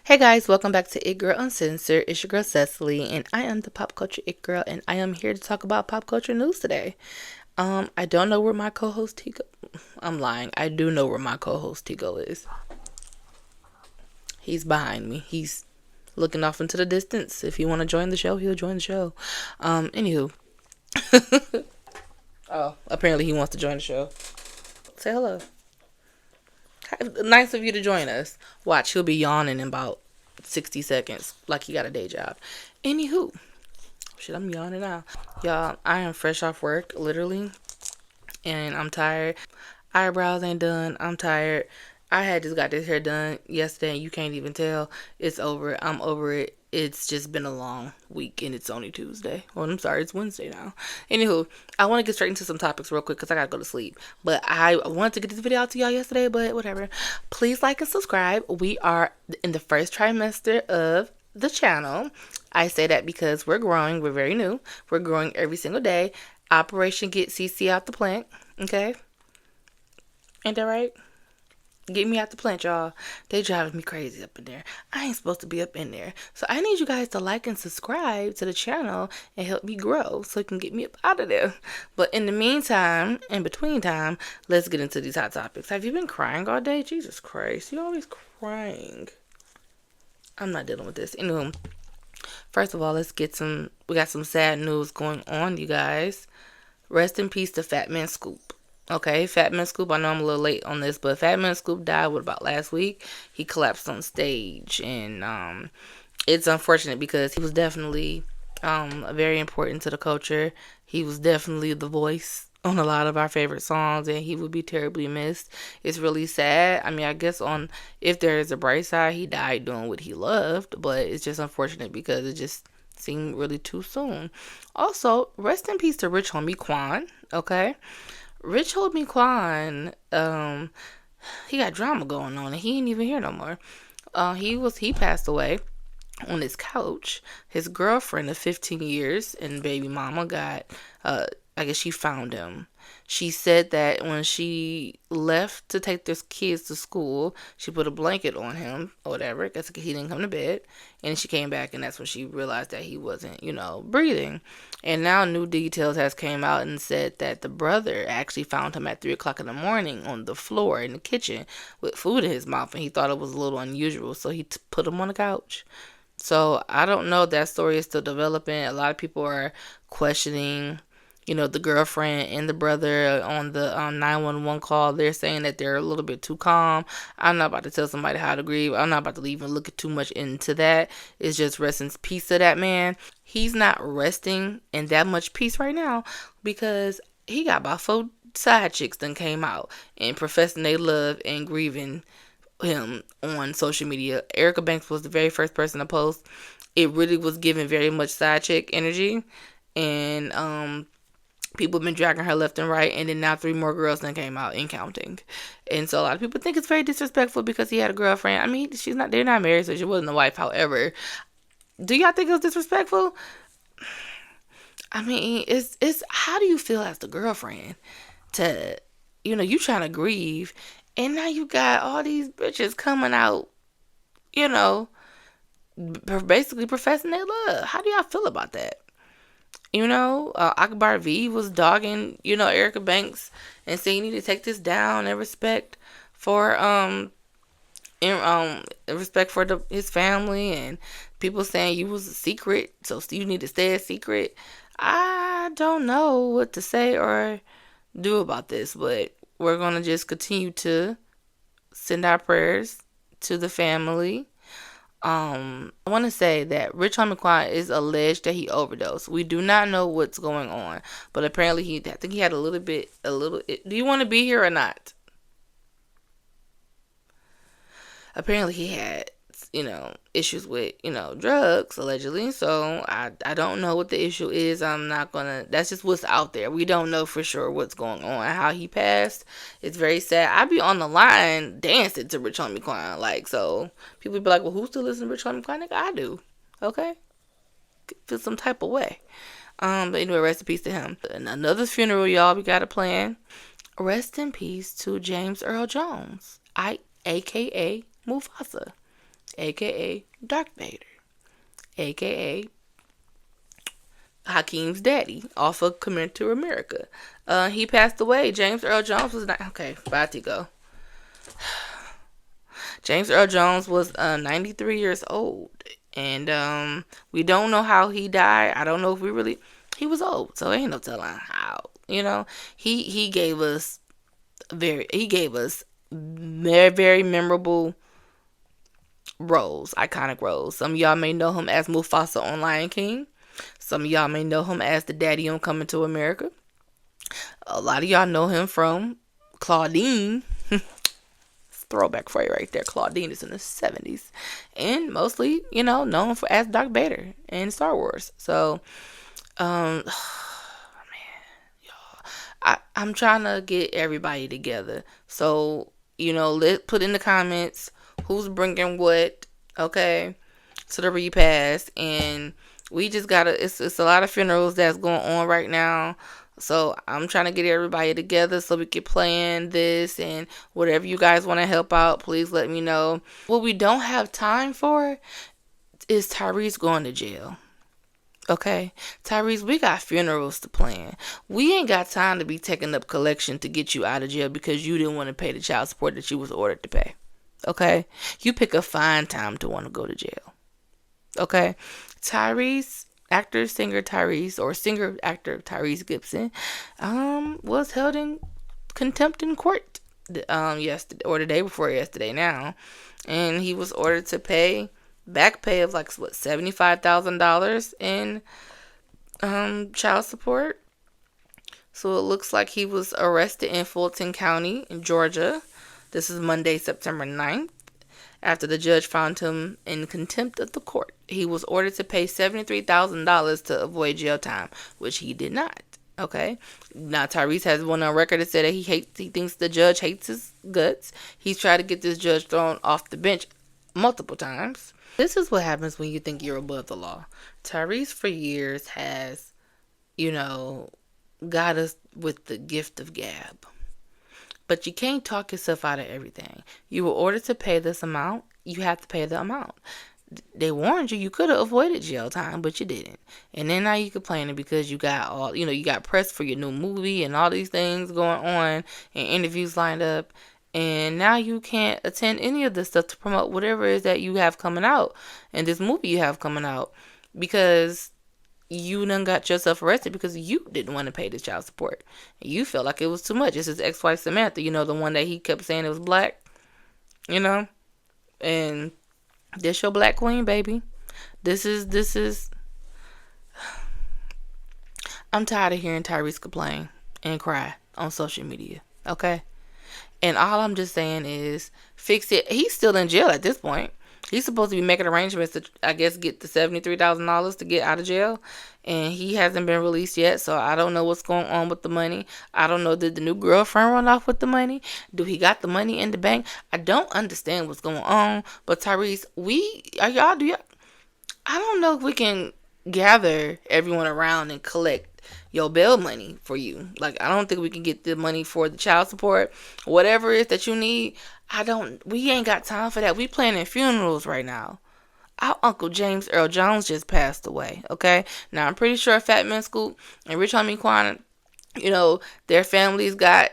Hey guys, welcome back to Girl Uncensored. It's your girl Cecily, and I am the pop culture it girl, and I am here to talk about pop culture news today. I don't know where my co-host Tigo. I'm lying. I do know where my co-host Tigo is. He's behind me. He's looking off into the distance. If you want to join the show, he'll join the show. Anywho. Oh, apparently he wants to join the show. Say hello. Nice of you to join us. Watch, he'll be yawning in about 60 seconds, like he got a day job. Anywho, shit, I'm yawning now. Y'all, I am fresh off work, literally, and I'm tired. Eyebrows ain't done. I'm tired. I had just got this hair done yesterday, and you can't even tell. It's over. I'm over it. It's just been a long week, and it's only Tuesday. Well, I'm sorry, it's Wednesday now. Anywho, I want to get straight into some topics real quick because I got to go to sleep. But I wanted to get this video out to y'all yesterday, but whatever. Please like and subscribe. We are in the first trimester of the channel. I say that because we're growing. We're very new. We're growing every single day. Operation Get CC out the plant. Okay? Ain't that right? Get me out the plant, y'all. They driving me crazy up in there. I ain't supposed to be up in there. So I need you guys to like and subscribe to the channel and help me grow so it can get me up out of there. But in the meantime, in between time, let's get into these hot topics. Have you been crying all day? Jesus Christ. You always crying. I'm not dealing with this. Anyway, first of all, we got some sad news going on, you guys. Rest in peace to Fat Man Scoop. Okay, Fat Man Scoop, I know I'm a little late on this, but Fat Man Scoop died, about last week? He collapsed on stage, and it's unfortunate because he was definitely very important to the culture. He was definitely the voice on a lot of our favorite songs, and he would be terribly missed. It's really sad. I mean, I guess if there is a bright side, he died doing what he loved, but it's just unfortunate because it just seemed really too soon. Also, rest in peace to Rich Homie Quan, okay? Rich Homie Quan, he got drama going on and he ain't even here no more. He passed away on his couch. His girlfriend of 15 years and baby mama I guess she found him. She said that when she left to take their kids to school, she put a blanket on him or whatever, because he didn't come to bed. And she came back, and that's when she realized that he wasn't, breathing. And now new details has came out and said that the brother actually found him at 3 o'clock in the morning on the floor in the kitchen with food in his mouth, and he thought it was a little unusual, so he put him on the couch. So I don't know if that story is still developing. A lot of people are questioning the girlfriend and the brother on the 911 call. They're saying that they're a little bit too calm. I'm not about to tell somebody how to grieve. I'm not about to even look too much into that. It's just rest in peace to that man. He's not resting in that much peace right now because he got about 4 side chicks that came out and professing they love and grieving him on social media. Erica Banks was the very first person to post. It really was giving very much side chick energy, and people have been dragging her left and right, and then now 3 more girls then came out and counting. And so a lot of people think it's very disrespectful because he had a girlfriend. I mean, they're not married, so she wasn't a wife. However, do y'all think it was disrespectful? I mean, it's how do you feel as the girlfriend to, you trying to grieve, and now you got all these bitches coming out, basically professing their love. How do y'all feel about that? Akbar V was dogging, Erica Banks and saying you need to take this down in respect for his family, and people saying you was a secret, so you need to stay a secret. I don't know what to say or do about this, but we're gonna just continue to send our prayers to the family. I want to say that Rich Homie Quan is alleged that he overdosed. We do not know what's going on, but apparently I think he had a little. Do you want to be here or not? Apparently he had, issues with, drugs, allegedly. So I don't know what the issue is. That's just what's out there. We don't know for sure what's going on, how he passed. It's very sad. I'd be on the line dancing to Rich Homie Quan. So people be like, well, who still listens to Rich Homie Quan? Nigga, I do. Okay? Feel some type of way. But anyway, rest in peace to him. And another funeral, y'all, we got a plan. Rest in peace to James Earl Jones, aka Mufasa. aka Darth Vader, aka Hakeem's daddy, off of Coming to America. He passed away. James Earl Jones was not okay. About to go. James Earl Jones was 93 years old, and we don't know how he died. I don't know if we really. He was old, so ain't no telling how. He gave us very very memorable roles, iconic roles. Some of y'all may know him as Mufasa on Lion King. Some of y'all may know him as the daddy on Coming to America. A lot of y'all know him from Claudine. Throwback for you right there. Claudine is in the 70s. And mostly, known for as Darth Vader in Star Wars. So, man, y'all. I'm trying to get everybody together. So, put in the comments who's bringing what, okay, to the repast. And we just gotta, it's a lot of funerals that's going on right now. So I'm trying to get everybody together so we can plan this, and whatever you guys want to help out, please let me know. What we don't have time for is Tyrese going to jail. Okay, Tyrese, we got funerals to plan. We ain't got time to be taking up collection to get you out of jail because you didn't want to pay the child support that you was ordered to pay. Okay, you pick a fine time to want to go to jail. Okay, Tyrese, actor, singer Tyrese, or singer, actor Tyrese Gibson, was held in contempt in court, yesterday, or the day before yesterday now, and he was ordered to pay back pay of like $75,000 in child support. So it looks like he was arrested in Fulton County in Georgia. This is Monday, September 9th. After the judge found him in contempt of the court. He was ordered to pay $73,000 to avoid jail time, which he did not. Okay? Now, Tyrese has one on record that said that he thinks the judge hates his guts. He's tried to get this judge thrown off the bench multiple times. This is what happens when you think you're above the law. Tyrese, for years, has, got us with the gift of gab. But you can't talk yourself out of everything. You were ordered to pay this amount. You have to pay the amount. They warned you. You could have avoided jail time, but you didn't. And then now you complaining because you got you got pressed for your new movie and all these things going on and interviews lined up. And now you can't attend any of this stuff to promote whatever it is that you have coming out and this movie you have coming out because you done got yourself arrested because you didn't want to pay the child support. You felt like it was too much. It's his ex-wife Samantha, the one that he kept saying it was black, and this your black queen, baby. This is I'm tired of hearing Tyrese complain and cry on social media, okay? And all I'm just saying is fix it. He's still in jail at this point. He's supposed to be making arrangements to, I guess, get the $73,000 to get out of jail. And he hasn't been released yet, so I don't know what's going on with the money. I don't know, did the new girlfriend run off with the money? Do he got the money in the bank? I don't understand what's going on. But Tyrese, I don't know if we can gather everyone around and collect your bail money for you. Like, I don't think we can get the money for the child support, whatever it is that you need. We ain't got time for that. We planning funerals right now. Our Uncle James Earl Jones just passed away, okay? Now, I'm pretty sure Fat Man Scoop and Rich Homie Quan, their families got,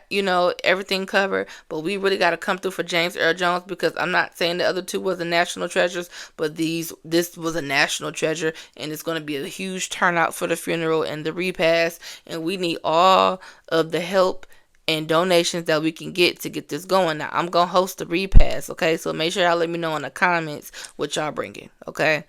everything covered. But we really got to come through for James Earl Jones because I'm not saying the other two wasn't national treasures, but this was a national treasure. And it's going to be a huge turnout for the funeral and the repast. And we need all of the help and donations that we can get to get this going. Now, I'm going to host the repast, okay? So make sure y'all let me know in the comments what y'all bringing, okay?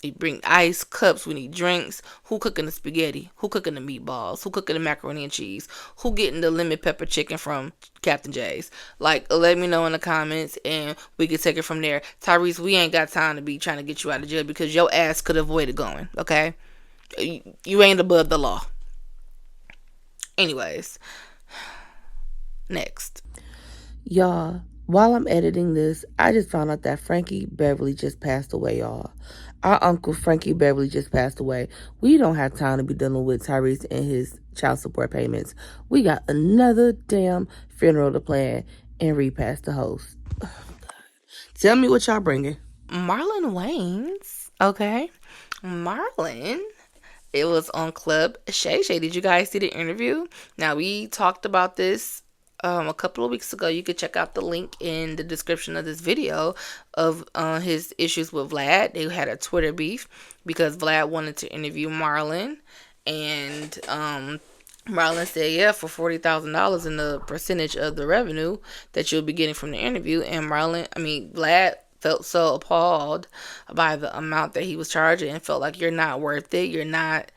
You bring ice, cups, we need drinks. Who cooking the spaghetti? Who cooking the meatballs? Who cooking the macaroni and cheese? Who getting the lemon pepper chicken from Captain J's? Like, let me know in the comments and we can take it from there. Tyrese, we ain't got time to be trying to get you out of jail because your ass could avoid it going, okay? You ain't above the law. Anyways, next. Y'all, while I'm editing this, I just found out that Frankie Beverly just passed away, y'all. Our uncle Frankie Beverly just passed away. We don't have time to be dealing with Tyrese and his child support payments. We got another damn funeral to plan and repast to host. Tell me what y'all bringing. Marlon Wayans. Okay. Marlon. It was on Club Shay Shay. Did you guys see the interview? Now, we talked about this a couple of weeks ago. You could check out the link in the description of this video of his issues with Vlad. They had a Twitter beef because Vlad wanted to interview Marlon. And Marlon said, yeah, for $40,000 in the percentage of the revenue that you'll be getting from the interview. And Vlad felt so appalled by the amount that he was charging and felt like you're not worth it. You're not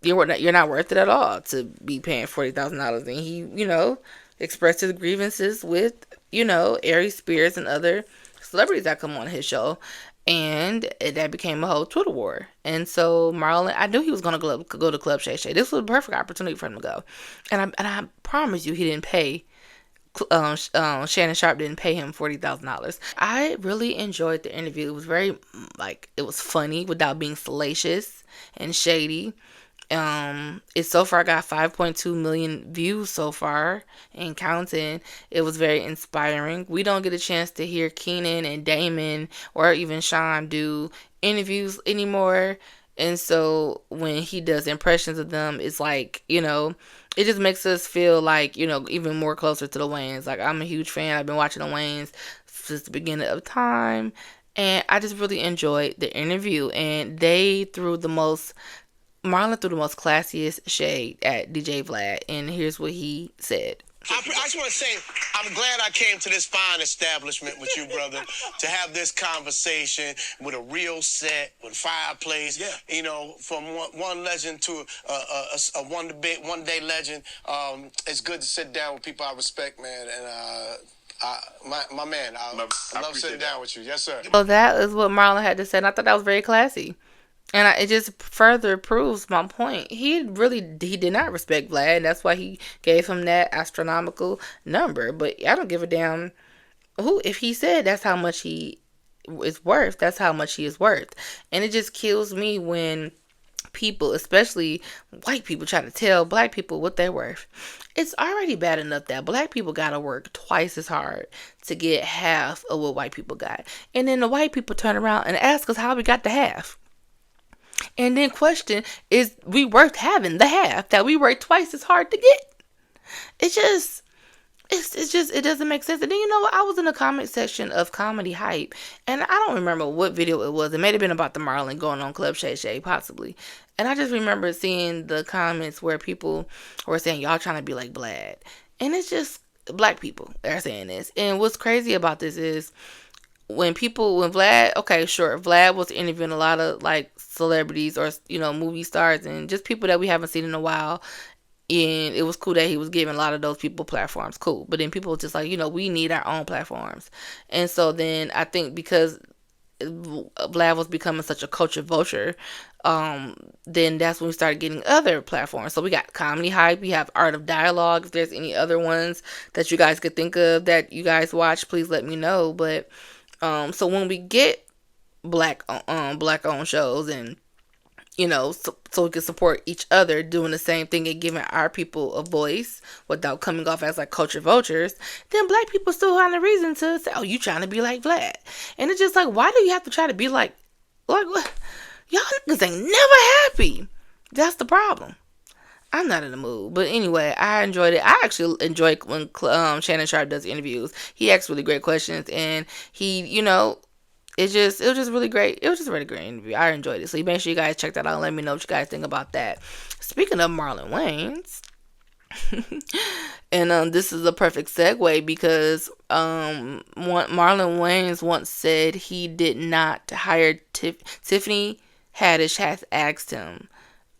worth it at all to be paying $40,000. And he, expressed his grievances with, Ari Spears and other celebrities that come on his show. And that became a whole Twitter war. And so Marlon, I knew he was going to go to Club Shay Shay. This was a perfect opportunity for him to go. And I promise you, he didn't pay. Shannon Sharp didn't pay him $40,000. I really enjoyed the interview. It was very, it was funny without being salacious and shady. It so far got 5.2 million views so far and counting. It was very inspiring. We don't get a chance to hear Keenan and Damon or even Sean do interviews anymore. And so when he does impressions of them, it's it just makes us feel like, even more closer to the Wayans. Like, I'm a huge fan. I've been watching the Wayans since the beginning of time. And I just really enjoyed the interview. And Marlon threw the most classiest shade at DJ Vlad. And here's what he said. I just want to say, I'm glad I came to this fine establishment with you, brother, to have this conversation with a real set, with fireplace, from one legend to a one day legend. It's good to sit down with people I respect, man, and my man, I love sitting down with you. Yes, sir. So that is what Marlon had to say, and I thought that was very classy. And it just further proves my point. He did not respect Vlad. And that's why he gave him that astronomical number. But I don't give a damn if he said that's how much he is worth. That's how much he is worth. And it just kills me when people, especially white people, try to tell black people what they're worth. It's already bad enough that black people gotta work twice as hard to get half of what white people got. And then the white people turn around and ask us how we got the half. And then question, is we worth having the half that we work twice as hard to get? It doesn't make sense. And then, I was in the comment section of Comedy Hype, and I don't remember what video it was. It may have been about the Marlon going on Club Shay Shay, possibly. And I just remember seeing the comments where people were saying, y'all trying to be like Vlad. And it's just black people that are saying this. And what's crazy about this is, when Vlad was interviewing a lot of celebrities or movie stars and just people that we haven't seen in a while, and it was cool that he was giving a lot of those people platforms, cool. But then people were just we need our own platforms. And so then I think because Vlad was becoming such a culture vulture, then that's when we started getting other platforms. So we got Comedy Hype, we have Art of Dialogue. If there's any other ones that you guys could think of that you guys watch, please let me know. But so when we get black owned shows and so we can support each other doing the same thing and giving our people a voice without coming off as culture vultures, then black people still have a reason to say, oh, you trying to be like Vlad. And it's just why do you have to try to be like what? Y'all niggas ain't never happy. That's the problem. I'm not in the mood. But anyway, I enjoyed it. I actually enjoy when Shannon Sharp does interviews. He asks really great questions, and he, it was just really great. It was just a really great interview. I enjoyed it. So make sure you guys check that out and let me know what you guys think about that. Speaking of Marlon Wayans, and this is a perfect segue because Marlon Wayans once said he did not hire Tiffany Haddish has asked him,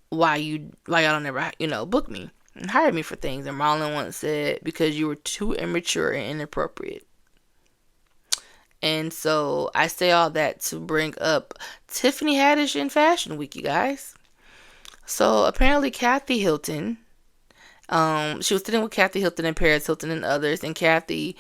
why y'all don't ever, book me and hire me for things. And Marlon once said, because you were too immature and inappropriate. And so I say all that to bring up Tiffany Haddish in Fashion Week, you guys. So apparently Kathy Hilton, she was sitting with Kathy Hilton and Paris Hilton and others, and Kathy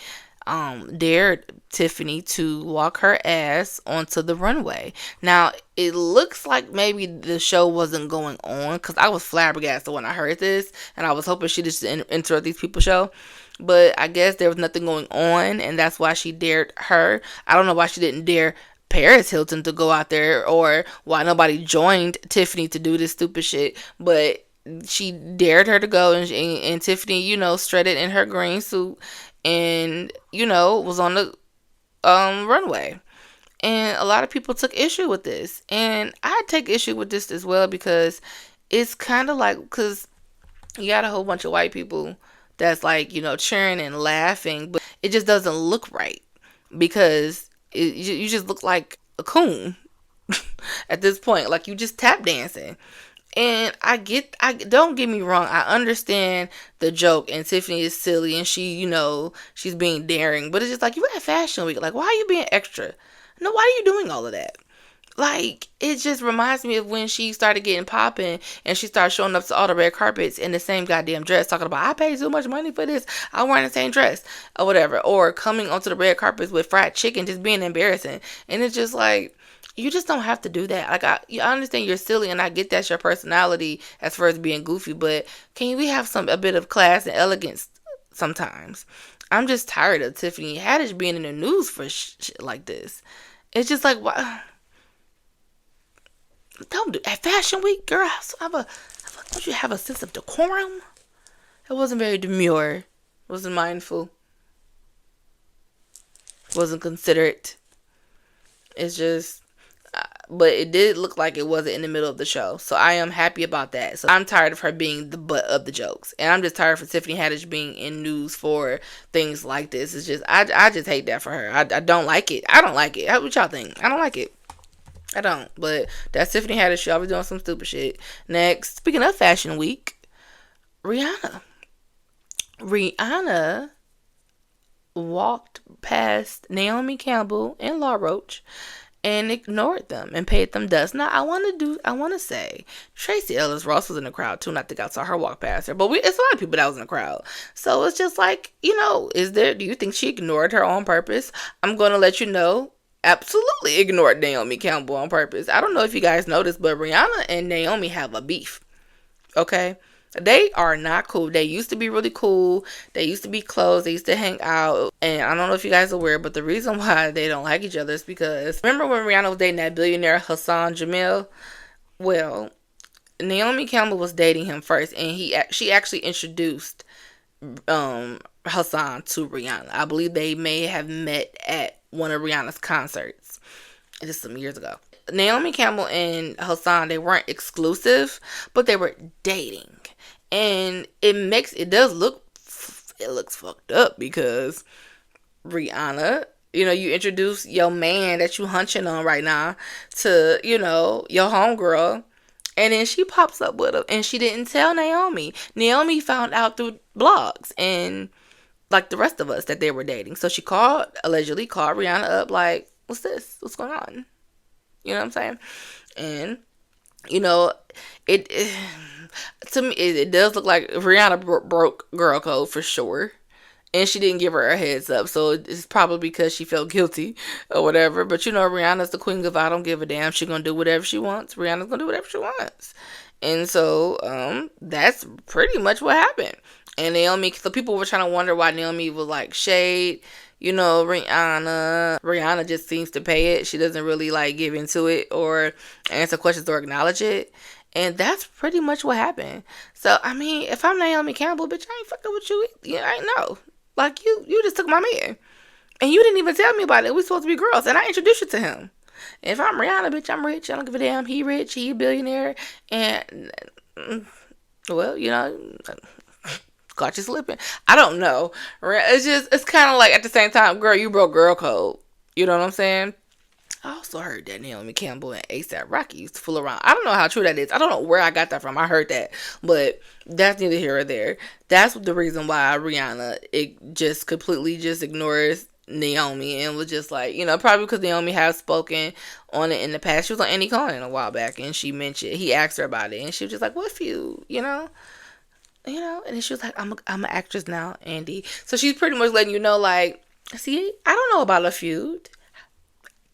dared Tiffany to walk her ass onto the runway. Now, it looks like maybe the show wasn't going on, because I was flabbergasted when I heard this, and I was hoping she just interrupt these people's show. but I guess there was nothing going on, and that's why she dared her. I don't know why she didn't dare Paris Hilton to go out there, or why nobody joined Tiffany to do this stupid shit, but she dared her to go, and Tiffany, strutted in her green suit and, was on the runway. And a lot of people took issue with this. And I take issue with this as well because it's kind of like, because you got a whole bunch of white people that's like, cheering and laughing, but it just doesn't look right because you just look like a coon at this point. Like you just tap dancing. And I don't get me wrong, I understand the joke, and Tiffany is silly, and she's being daring, but it's just like, you at Fashion Week, like, why are you being extra? No, why are you doing all of that? Like, it just reminds me of when she started getting popping, and she started showing up to all the red carpets in the same goddamn dress, talking about, I paid so much money for this, I'm wearing the same dress, or whatever, or coming onto the red carpets with fried chicken, just being embarrassing, and it's just like, you just don't have to do that. Like, I understand you're silly, and I get that's your personality as far as being goofy, but can we have a bit of class and elegance sometimes? I'm just tired of Tiffany Haddish being in the news for shit like this. It's just like, why? Don't do at Fashion Week, girl. Don't you have a sense of decorum? It wasn't very demure. Wasn't mindful. Wasn't considerate. It's just, but it did look like it wasn't in the middle of the show. So I am happy about that. So I'm tired of her being the butt of the jokes. And I'm just tired for Tiffany Haddish being in news for things like this. It's just, I just hate that for her. I don't like it. I don't like it. What y'all think? I don't like it. I don't. But that's Tiffany Haddish. She always doing some stupid shit. Next, speaking of Fashion Week, Rihanna. Rihanna walked past Naomi Campbell and Law Roach and ignored them and paid them dust. Now, I want to say, Tracy Ellis Ross was in the crowd too, and I think I saw her walk past her. But it's a lot of people that was in the crowd. So it's just like, do you think she ignored her on purpose? I'm going to let you know, absolutely ignored Naomi Campbell on purpose. I don't know if you guys noticed, but Rihanna and Naomi have a beef. Okay? They are not cool. They used to be really cool. They used to be close. They used to hang out. And I don't know if you guys are aware, but the reason why they don't like each other is because, remember when Rihanna was dating that billionaire Hassan Jamil? Well, Naomi Campbell was dating him first, and she actually introduced Hassan to Rihanna. I believe they may have met at one of Rihanna's concerts just some years ago. Naomi Campbell and Hassan, they weren't exclusive, but they were dating. And it looks fucked up because Rihanna, you introduce your man that you hunching on right now to, your homegirl, and then she pops up with him, and she didn't tell Naomi. Naomi found out through blogs and like the rest of us that they were dating. So she allegedly called Rihanna up like, what's this? What's going on? You know what I'm saying? And, it to me, it does look like Rihanna broke girl code for sure. And she didn't give her a heads up. So it's probably because she felt guilty or whatever. But, Rihanna's the queen of I don't give a damn. She's going to do whatever she wants. Rihanna's going to do whatever she wants. And so that's pretty much what happened. And Naomi, so people were trying to wonder why Naomi was like shade. Rihanna just seems to pay it. She doesn't really like give into it or answer questions or acknowledge it. And that's pretty much what happened. So, I mean, if I'm Naomi Campbell, bitch, I ain't fucking with you. I know. Like, you just took my man. And you didn't even tell me about it. We supposed to be girls. And I introduced you to him. And if I'm Rihanna, bitch, I'm rich. I don't give a damn. He rich. He a billionaire. And, well, caught you slipping. I don't know. It's kind of like at the same time, girl, you broke girl code. You know what I'm saying? I also heard that Naomi Campbell and A$AP Rocky used to fool around. I don't know how true that is. I don't know where I got that from. I heard that. But that's neither here or there. That's the reason why Rihanna, it just completely just ignores Naomi and was just like, probably because Naomi has spoken on it in the past. She was on Andy Cohen a while back and he asked her about it and she was just like, what feud, and then she was like, I'm an actress now, Andy. So she's pretty much letting you know, like, see, I don't know about a feud.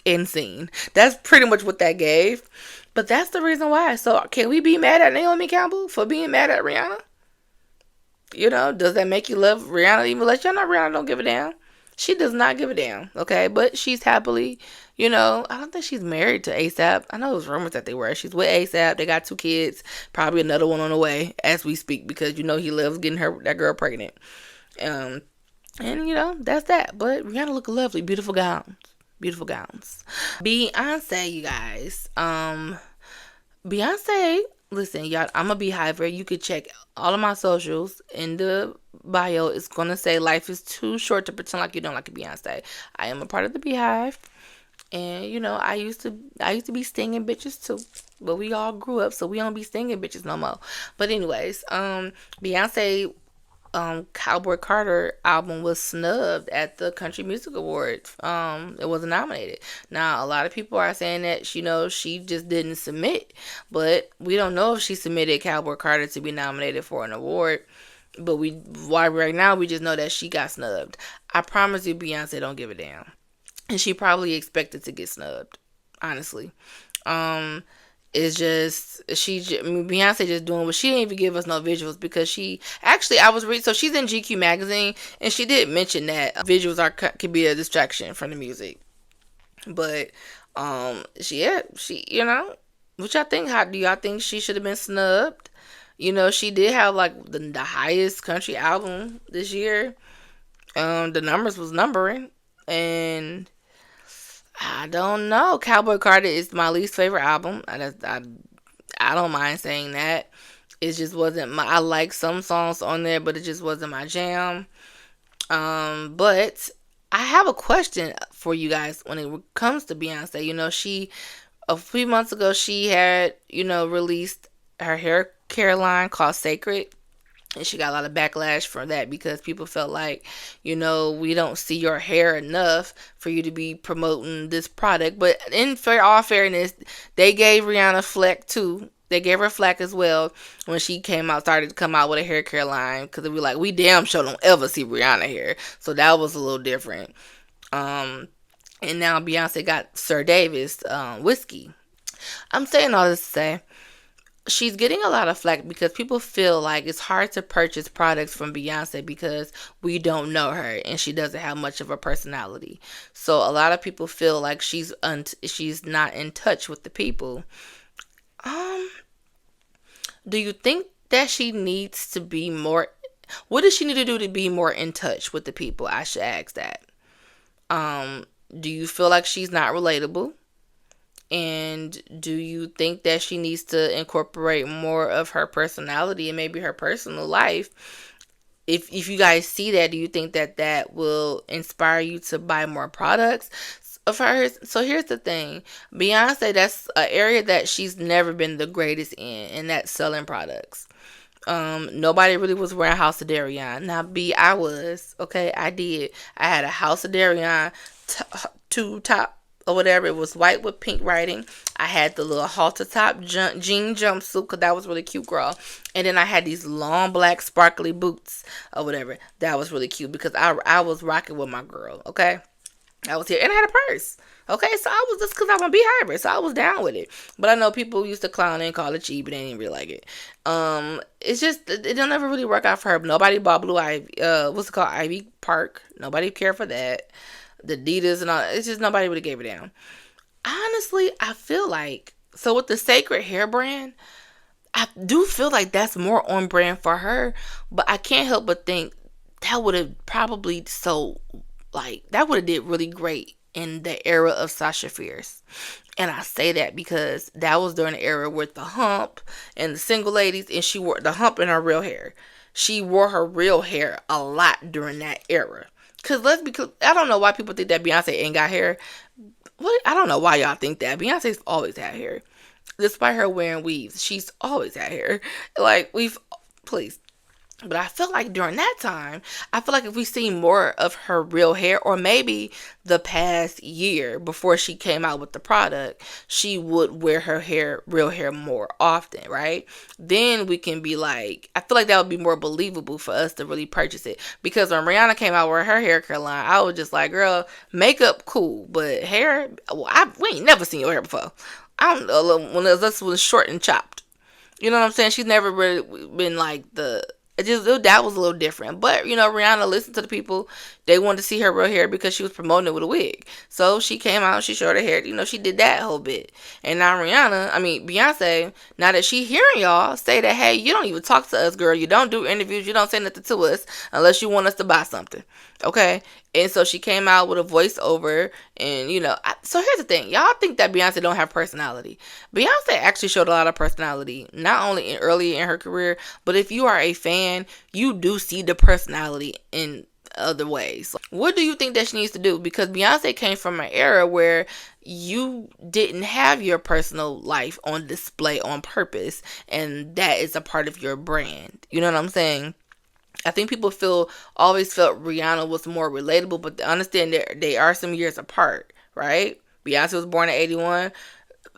End scene. That's pretty much what that gave. But that's the reason why. So can we be mad at Naomi Campbell for being mad at Rihanna? Does that make you love Rihanna even less? Y'all know Rihanna don't give a damn. She does not give a damn, okay? But she's happily, I don't think she's married to ASAP. I know there's rumors that they were. She's with ASAP. They got 2 kids, probably another one on the way as we speak because he loves getting that girl pregnant. Um, and that's that. But Rihanna look lovely, beautiful gowns, beautiful gowns. Beyonce, you guys. Beyonce, listen, y'all, I'm a beehiver. You could check all of my socials in the bio. It's gonna say life is too short to pretend like you don't like a Beyonce. I am a part of the beehive. And I used to be stinging bitches too. But we all grew up, so we don't be stinging bitches no more. But anyways, Beyonce Cowboy Carter album was snubbed at the Country Music Awards. It wasn't nominated. Now, a lot of people are saying that she just didn't submit, but we don't know if she submitted Cowboy Carter to be nominated for an award. But why right now we just know that she got snubbed. I promise you, Beyonce don't give a damn, and she probably expected to get snubbed. Honestly, it's just Beyonce just doing what she didn't even give us no visuals because she actually I was reading, so she's in GQ magazine and she did mention that visuals could be a distraction from the music, but she what y'all think? How do y'all think she should have been snubbed? She did have like the highest country album this year. The numbers was numbering, and I don't know. Cowboy Carter is my least favorite album. I don't mind saying that. It just wasn't I like some songs on there, but it just wasn't my jam. But I have a question for you guys when it comes to Beyonce. She a few months ago she had released her hair care line called Sacred. And she got a lot of backlash for that because people felt like, we don't see your hair enough for you to be promoting this product. But in all fairness, they gave Rihanna flack too. They gave her flack as well when she started to come out with a hair care line. Because we like, we damn sure don't ever see Rihanna hair. So that was a little different. And now Beyonce got Sir Davis whiskey. I'm saying all this to say, she's getting a lot of flack because people feel like it's hard to purchase products from Beyonce because we don't know her and she doesn't have much of a personality. So a lot of people feel like she's not in touch with the people. Do you think that she needs to be more? What does she need to do to be more in touch with the people? I should ask that. Do you feel like she's not relatable? And do you think that she needs to incorporate more of her personality and maybe her personal life? If you guys see that, do you think that will inspire you to buy more products of hers? So here's the thing. Beyonce, that's an area that she's never been the greatest in, and that's selling products. Nobody really was wearing House of Darion. Now, I was. Okay, I did. I had a House of Darion top or whatever. It was white with pink writing. I had the little halter top jean jumpsuit because that was really cute, girl. And then I had these long black sparkly boots or whatever. That was really cute because I was rocking with my girl, okay? I was here and I had a purse. Okay, so I was just because I want to be hybrid, so I was down with it. But I know people used to clown it and call it cheap, but they didn't really like it. It's just it don't ever really work out for her. Nobody bought Blue Ivy. What's it called? Ivy Park. Nobody cared for that. The Adidas and all. It's just nobody really gave a damn. Honestly, I feel like with the Sacred hair brand, I do feel like that's more on brand for her. But I can't help but think that would have probably that would have did really great in the era of Sasha Fierce. And I say that because that was during the era with the hump and the single ladies, and she wore the hump in her real hair. She wore her real hair a lot during that era. Because I don't know why people think that Beyonce ain't got hair. I don't know why y'all think that. Beyonce's always had hair. Despite her wearing weaves, she's always had hair. Please. But I feel like during that time, if we see more of her real hair, or maybe the past year before she came out with the product, she would wear her real hair more often, right? Then we can be like, I feel like that would be more believable for us to really purchase it. Because when Rihanna came out with her hair care line, I was just like, girl, makeup cool, but hair, we ain't never seen your hair before. I don't know, when this was short and chopped. You know what I'm saying? She's never really been like the That was a little different. But Rihanna listened to the people. They wanted to see her real hair because she was promoting it with a wig. So she came out, she showed her hair. She did that whole bit. And now Beyonce, now that she hearing y'all say that, hey, you don't even talk to us, girl. You don't do interviews. You don't say nothing to us unless you want us to buy something. Okay? And so she came out with a voiceover. And, so here's the thing. Y'all think that Beyonce don't have personality. Beyonce actually showed a lot of personality, not only early in her career, but if you are a fan, you do see the personality in other ways. What do you think that she needs to do? Because Beyonce came from an era where you didn't have your personal life on display on purpose, and that is a part of your brand. You know what I'm saying? I think people always felt Rihanna was more relatable, but understand they are some years apart, right? Beyonce was born in 81.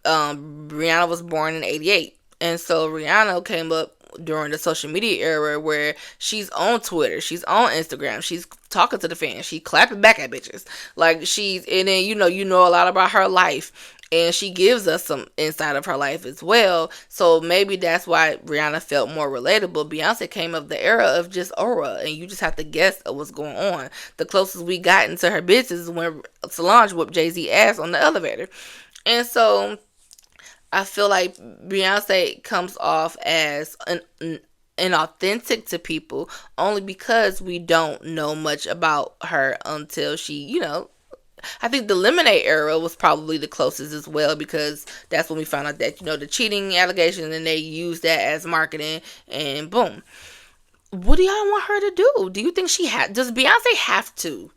Rihanna was born in 88. And so Rihanna came up during the social media era where she's on Twitter, she's on Instagram, she's talking to the fans, she clapping back at bitches. And then you know a lot about her life. And she gives us some insight of her life as well. So maybe that's why Rihanna felt more relatable. Beyonce came of the era of just aura. And you just have to guess of what's going on. The closest we got into her business is when Solange whooped Jay-Z ass on the elevator. And so I feel like Beyonce comes off as inauthentic to people only because we don't know much about her until she, I think the Lemonade era was probably the closest as well, because that's when we found out that, the cheating allegations, and they used that as marketing, and boom. What do y'all want her to do? Do you think does Beyonce have to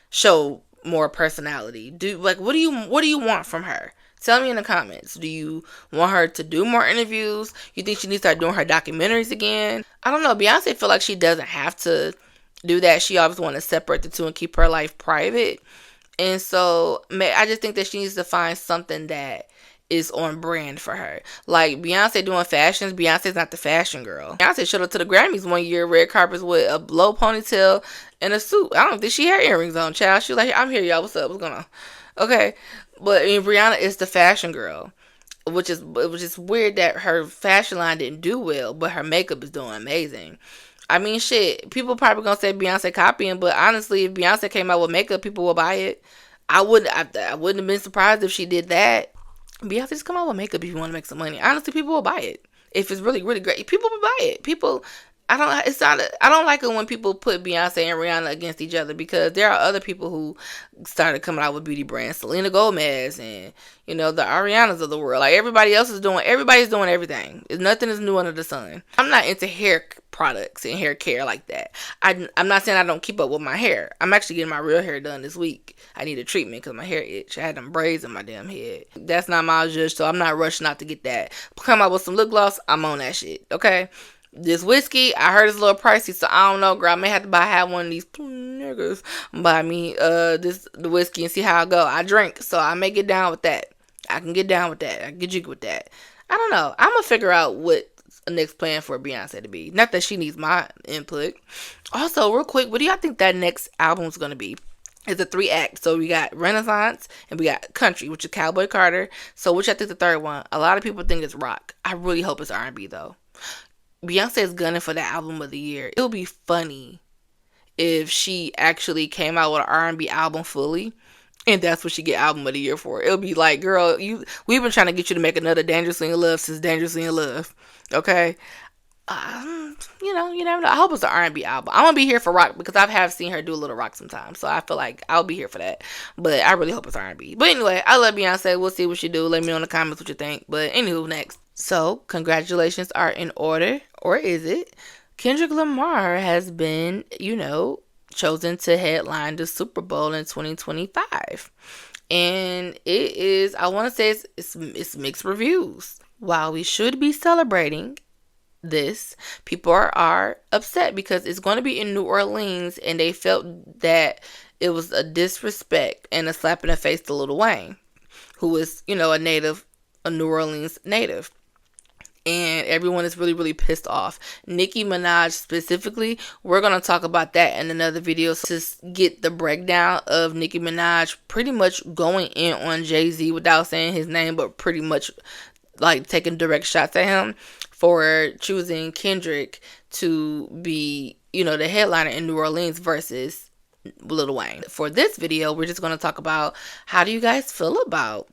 show more personality? What do you want from her? Tell me in the comments. Do you want her to do more interviews? You think she needs to start doing her documentaries again? I don't know. Beyonce feel like she doesn't have to do that. She always want to separate the two and keep her life private. And so I just think that she needs to find something that is on brand for her. Like Beyonce doing fashions. Beyonce's not the fashion girl. Beyonce showed up to the Grammys one year, red carpets with a low ponytail and a suit. I don't think she had earrings on, child. She was like, I'm here, y'all. What's up? What's going on? Okay. But Rihanna is the fashion girl, which is weird that her fashion line didn't do well, but her makeup is doing amazing. Shit, people probably gonna say Beyonce copying, but honestly, if Beyonce came out with makeup, people will buy it. I wouldn't have been surprised if she did that. Beyonce, just come out with makeup if you want to make some money. Honestly, people will buy it. If it's really, really great, people will buy it. I don't like it when people put Beyonce and Rihanna against each other, because there are other people who started coming out with beauty brands, Selena Gomez and the Arianas of the world. Like everybody's doing everything. Nothing is new under the sun. I'm not into hair products and hair care like that. I'm not saying I don't keep up with my hair. I'm actually getting my real hair done this week. I need a treatment because my hair itch. I had them braids in my damn head. That's not my judge, so I'm not rushing out to get that. Come out with some lip gloss, I'm on that shit. Okay. This whiskey, I heard it's a little pricey, so I don't know, girl. I may have to have one of these niggas buy me the whiskey and see how I go. I drink, so I may get down with that. I can get down with that. I can get jiggy with that. I don't know. I'm gonna figure out what the next plan for Beyonce to be. Not that she needs my input. Also, real quick, what do y'all think that next album's gonna be? It's a 3-act. So we got Renaissance and we got Country, which is Cowboy Carter. So which I think the third one? A lot of people think it's rock. I really hope it's R&B though. Beyonce is gunning for the album of the year. It would be funny if she actually came out with an R&B album fully, and that's what she get album of the year for. It'll be like, girl, we've been trying to get you to make another Dangerously in Love since Dangerously in Love. Okay? You never know. I hope it's an R&B album. I'm gonna be here for rock because I have seen her do a little rock sometimes, so I feel like I'll be here for that. But I really hope it's R&B. But anyway, I love Beyonce. We'll see what she do. Let me know in the comments what you think. But anywho, next. So, congratulations are in order, or is it? Kendrick Lamar has been, chosen to headline the Super Bowl in 2025. And it is, I want to say it's mixed reviews. While we should be celebrating this, people are upset because it's going to be in New Orleans, and they felt that it was a disrespect and a slap in the face to Lil Wayne, who is, a New Orleans native. And everyone is really, really pissed off. Nicki Minaj specifically, we're going to talk about that in another video. So to get the breakdown of Nicki Minaj pretty much going in on Jay-Z without saying his name, but pretty much like taking direct shots at him for choosing Kendrick to be, the headliner in New Orleans versus Lil Wayne. For this video, we're just going to talk about how do you guys feel about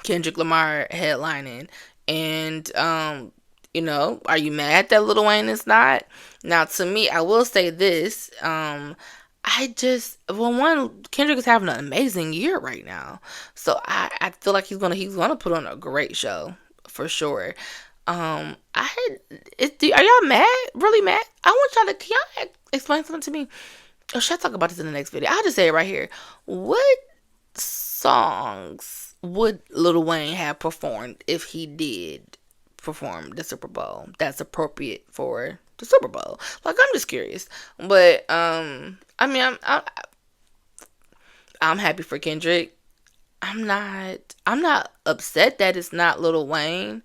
Kendrick Lamar headlining, and are you mad that Lil Wayne is not? Now, to me, I will say this. Kendrick is having an amazing year right now, so I feel like he's gonna put on a great show for sure. Are y'all mad? Really mad? Can y'all explain something to me? Or should I talk about this in the next video? I'll just say it right here. What songs would Lil Wayne have performed if he did perform the Super Bowl that's appropriate for the Super Bowl? Like, I'm just curious. But I'm happy for Kendrick. I'm not upset that it's not Lil Wayne,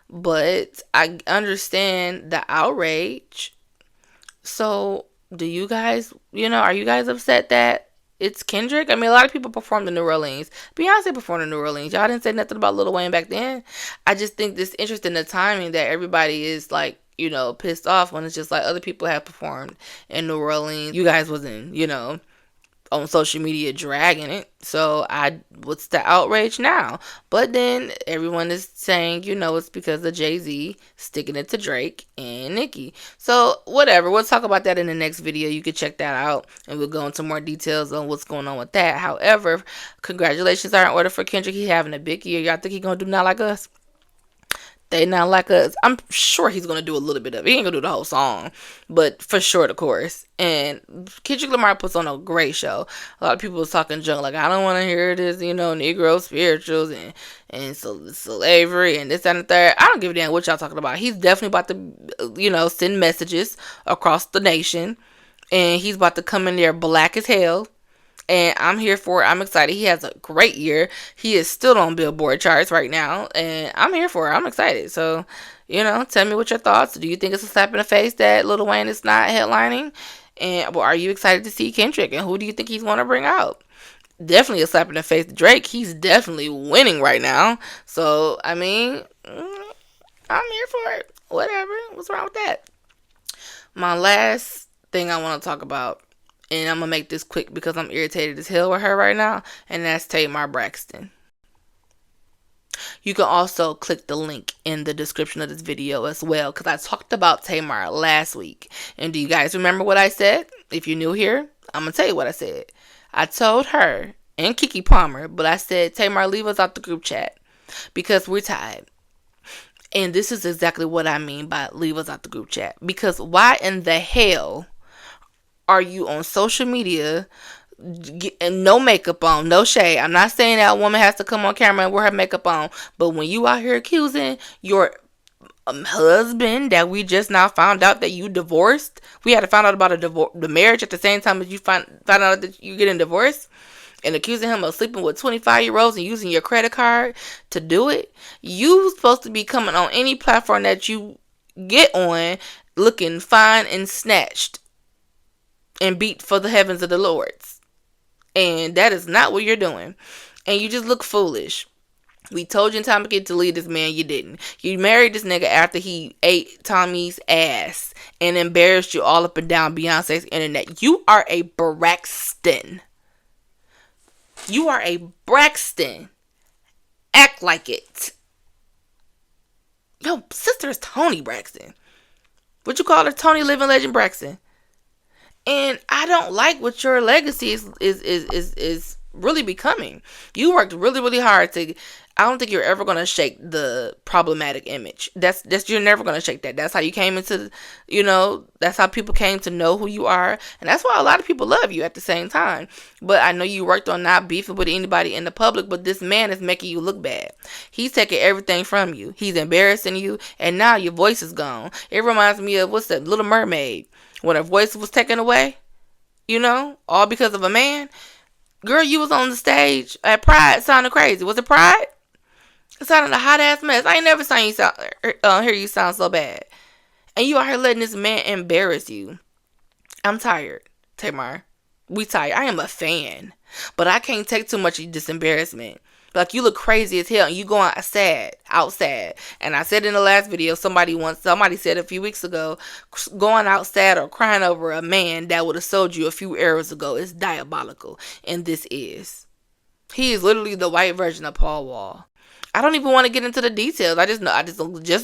but I understand the outrage. So, do you guys, are you guys upset that it's Kendrick? I mean, a lot of people performed in New Orleans. Beyonce performed in New Orleans. Y'all didn't say nothing about Lil Wayne back then. I just think this interesting the timing that everybody is like, pissed off when it's just like other people have performed in New Orleans. You guys wasn't, on social media dragging it. So what's the outrage now? But then everyone is saying, it's because of Jay-Z sticking it to Drake and Nicki. So whatever, we'll talk about that in the next video. You can check that out and we'll go into more details on what's going on with that. However, congratulations are in order for Kendrick. He's having a big year. Y'all think he's gonna do Not Like Us? They Not Like Us. I'm sure he's gonna do a little bit of it. He ain't gonna do the whole song, but for sure the chorus. And Kendrick Lamar puts on a great show. A lot of people was talking junk like, I don't want to hear this, Negro spirituals and slavery and this that, and the third. I don't give a damn what y'all talking about. He's definitely about to send messages across the nation, and he's about to come in there black as hell. And I'm here for it. I'm excited. He has a great year. He is still on Billboard charts right now. And I'm here for it. I'm excited. So, tell me what your thoughts. Do you think it's a slap in the face that Lil Wayne is not headlining? And are you excited to see Kendrick? And who do you think he's going to bring out? Definitely a slap in the face to Drake. He's definitely winning right now. So, I'm here for it. Whatever. What's wrong with that? My last thing I want to talk about, and I'm going to make this quick because I'm irritated as hell with her right now, and that's Tamar Braxton. You can also click the link in the description of this video as well, because I talked about Tamar last week. And do you guys remember what I said? If you're new here, I'm going to tell you what I said. I told her and Keke Palmer, but I said, Tamar, leave us out the group chat because we're tired. And this is exactly what I mean by leave us out the group chat. Because why in the hell are you on social media and no makeup on, no shade? I'm not saying that a woman has to come on camera and wear her makeup on, but when you out here accusing your husband that we just now found out that you divorced, we had to find out about the marriage at the same time as you find out that you're getting divorced, and accusing him of sleeping with 25-year-olds and using your credit card to do it. You supposed to be coming on any platform that you get on looking fine and snatched and beat for the heavens of the Lords. And that is not what you're doing. And you just look foolish. We told you in time to leave this man. You didn't. You married this nigga after he ate Tommy's ass and embarrassed you all up and down Beyonce's internet. You are a Braxton. You are a Braxton. Act like it. Yo, sister is Toni Braxton. What you call her? Toni Living Legend Braxton. And I don't like what your legacy is really becoming. You worked really, really hard to. I don't think you're ever gonna shake the problematic image. That's you're never gonna shake that. That's how you came into, that's how people came to know who you are, and that's why a lot of people love you at the same time. But I know you worked on not beefing with anybody in the public, but this man is making you look bad. He's taking everything from you. He's embarrassing you, and now your voice is gone. It reminds me of what's that, Little Mermaid, when her voice was taken away. All because of a man. Girl, you was on the stage at Pride sounding crazy. Was it Pride? It sounded a hot ass mess. I ain't never seen you hear you sound so bad. And you out here letting this man embarrass you. I'm tired, Tamar. We tired. I am a fan. But I can't take too much of this embarrassment. Like, you look crazy as hell, and you going outside. And I said in the last video, somebody said a few weeks ago, going outside or crying over a man that would have sold you a few arrows ago is diabolical. And this is. He is literally the white version of Paul Wall. I don't even want to get into the details. I just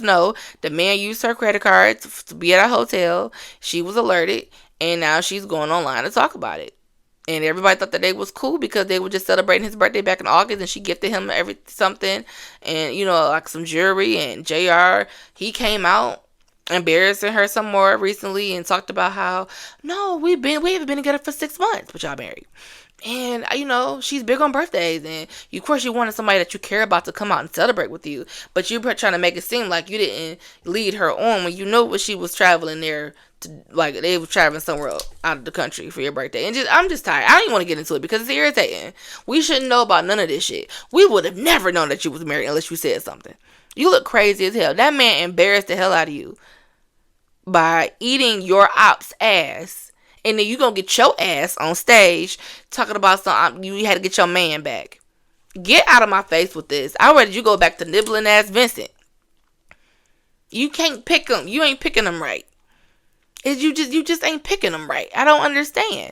know the man used her credit card to be at a hotel. She was alerted, and now she's going online to talk about it. And everybody thought that they was cool because they were just celebrating his birthday back in August, and she gifted him something, and like some jewelry. And JR, he came out embarrassing her some more recently and talked about how, no, we haven't been together for 6 months, but y'all married. And, she's big on birthdays. And, of course, you wanted somebody that you care about to come out and celebrate with you. But you're trying to make it seem like you didn't lead her on when you know what she was traveling there. They were traveling somewhere out of the country for your birthday. And I'm just tired. I don't even want to get into it because it's irritating. We shouldn't know about none of this shit. We would have never known that you was married unless you said something. You look crazy as hell. That man embarrassed the hell out of you by eating your op's ass. And then you gonna get your ass on stage talking about something. You had to get your man back. Get out of my face with this. I'd rather you go back to nibbling ass Vincent. You can't pick him. You ain't picking him right. You just ain't picking them right. I don't understand.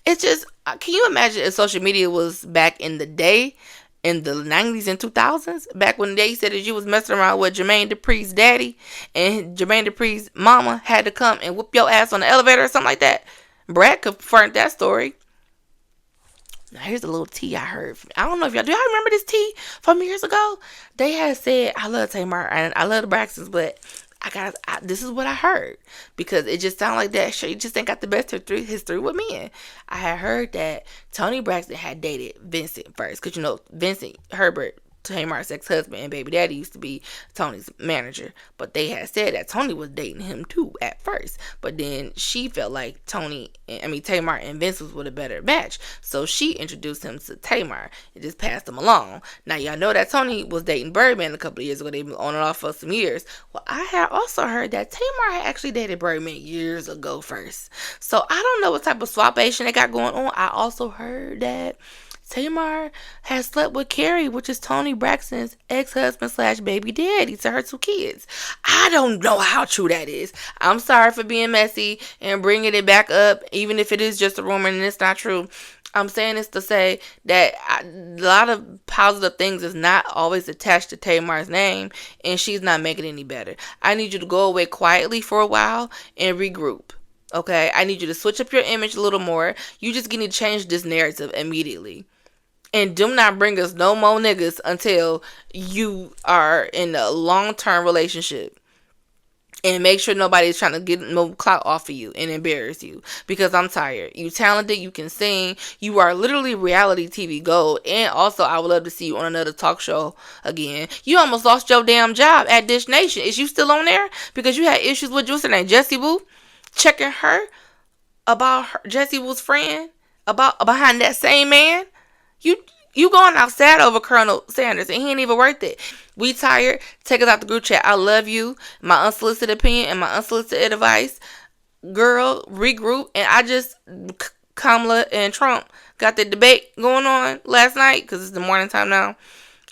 It's just, can you imagine if social media was back in the day, in the 90s and 2000s, back when they said that you was messing around with Jermaine Dupri's daddy, and Jermaine Dupri's mama had to come and whoop your ass on the elevator or something like that? Brad confirmed that story. Now here's a little tea I heard. I don't know if y'all remember this tea from years ago? They had said, I love Tamar and I love the Braxtons, but this is what I heard, because it just sounded like that she just ain't got the best history with men. I had heard that Toni Braxton had dated Vincent first, because Vincent Herbert, Tamar's ex-husband and baby daddy, used to be Toni's manager, but they had said that Toni was dating him too at first, but then she felt like Tamar and Vince was a better match, so she introduced him to Tamar and just passed him along. Now y'all know that Toni was dating Birdman a couple of years ago. They've been on and off for some years. Well, I had also heard that Tamar had actually dated Birdman years ago first, so I don't know what type of swapation they got going on. I also heard that Tamar has slept with Carrie, which is Toni Braxton's ex-husband / baby daddy to her 2 kids. I don't know how true that is. I'm sorry for being messy and bringing it back up, even if it is just a rumor and it's not true. I'm saying this to say that a lot of positive things is not always attached to Tamar's name, and she's not making it any better. I need you to go away quietly for a while and regroup. Okay? I need you to switch up your image a little more. You just need to change this narrative immediately. And do not bring us no more niggas until you are in a long-term relationship. And make sure nobody's trying to get no clout off of you and embarrass you. Because I'm tired. You talented. You can sing. You are literally reality TV gold. And also, I would love to see you on another talk show again. You almost lost your damn job at Dish Nation. Is you still on there? Because you had issues with what's her name, Jessie Woo. Checking her about Jessie Woo's friend. Behind that same man. You going outside over Colonel Sanders, and he ain't even worth it. We tired. Take us out the group chat. I love you. My unsolicited opinion and my unsolicited advice. Girl, regroup. And Kamala and Trump got the debate going on last night, because it's the morning time now.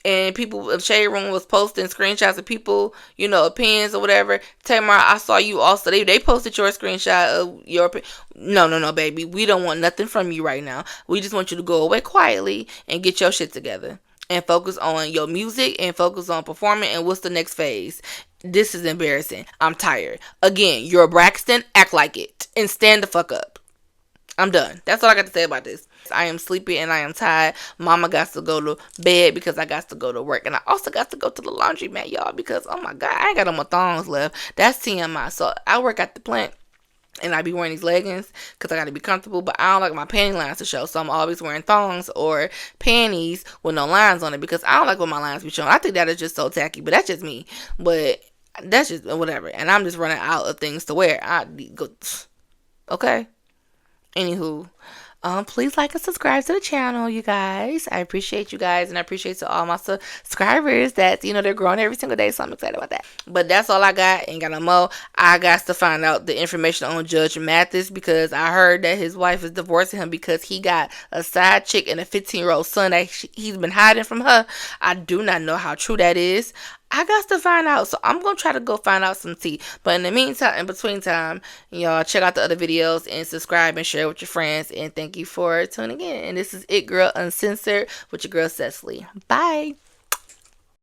And people of Shade Room was posting screenshots of people, opinions or whatever. Tamar, I saw you also. They posted your screenshot of your opinion. No, baby. We don't want nothing from you right now. We just want you to go away quietly and get your shit together. And focus on your music and focus on performing and what's the next phase. This is embarrassing. I'm tired. Again, you're a Braxton. Act like it. And stand the fuck up. I'm done. That's all I got to say about this. I am sleepy and I am tired. Mama got to go to bed because I got to go to work. And I also got to go to the laundromat, y'all, because, oh my God, I ain't got no more thongs left. That's TMI. So I work at the plant and I be wearing these leggings because I got to be comfortable, but I don't like my panty lines to show. So I'm always wearing thongs or panties with no lines on it because I don't like when my lines be showing. I think that is just so tacky, but that's just me. But that's just whatever. And I'm just running out of things to wear. I go, okay. Anywho, Please like and subscribe to the channel, you guys. I appreciate you guys, and I appreciate to all my subscribers that, they're growing every single day, so I'm excited about that. But that's all I got. Ain't got no more. I got to find out the information on Judge Mathis, because I heard that his wife is divorcing him because he got a side chick and a 15-year-old son that he's been hiding from her. I do not know how true that is. I got to find out, so I'm gonna try to go find out some tea. But in the meantime, in between time, y'all check out the other videos and subscribe and share with your friends. And thank you for tuning in. And this is It Girl Uncensored with your girl Cecily. Bye.